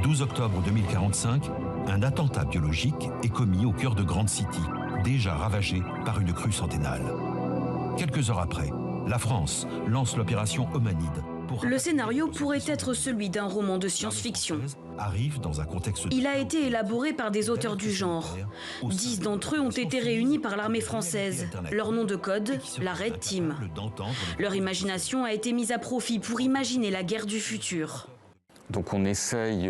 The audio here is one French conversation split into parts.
12 octobre 2045, un attentat biologique est commis au cœur de Grand City, déjà ravagée par une crue centennale. Quelques heures après, la France lance l'opération Homanide. Le scénario pourrait être celui d'un roman de science-fiction. Il a été élaboré par des auteurs du genre. 10 d'entre eux ont été réunis par l'armée française. Leur nom de code, la Red Team. Leur imagination a été mise à profit pour imaginer la guerre du futur. Donc on essaye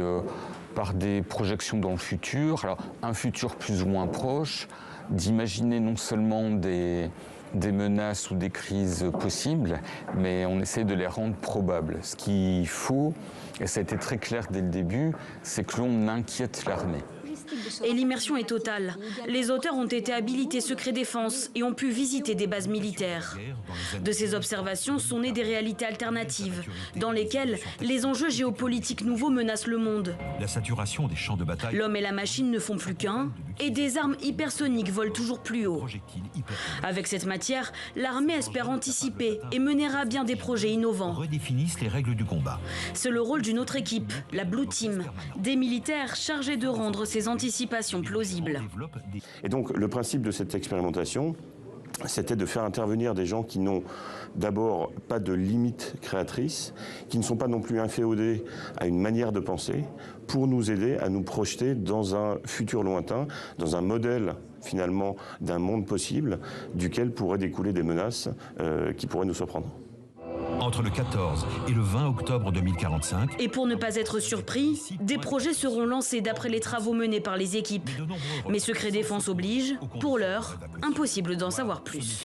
par des projections dans le futur, alors un futur plus ou moins proche, d'imaginer non seulement des menaces ou des crises possibles, mais on essaie de les rendre probables. Ce qu'il faut, et ça a été très clair dès le début, c'est que l'on inquiète l'armée. Et l'immersion est totale. Les auteurs ont été habilités secret défense et ont pu visiter des bases militaires. De ces observations sont nées des réalités alternatives, dans lesquelles les enjeux géopolitiques nouveaux menacent le monde. La saturation des champs de bataille. L'homme et la machine ne font plus qu'un, et des armes hypersoniques volent toujours plus haut. Avec cette matière, l'armée espère anticiper et mener à bien des projets innovants. Redéfinissent les règles du combat. C'est le rôle d'une autre équipe, la Blue Team, des militaires chargés de rendre ces anticipations plausibles. Et donc le principe de cette expérimentation, c'était de faire intervenir des gens qui n'ont d'abord pas de limites créatrices, qui ne sont pas non plus inféodés à une manière de penser, pour nous aider à nous projeter dans un futur lointain, dans un modèle finalement d'un monde possible, duquel pourraient découler des menaces qui pourraient nous surprendre. Entre le 14 et le 20 octobre 2045... Et pour ne pas être surpris, des projets seront lancés d'après les travaux menés par les équipes. Mais secret défense oblige, pour l'heure, impossible d'en savoir plus.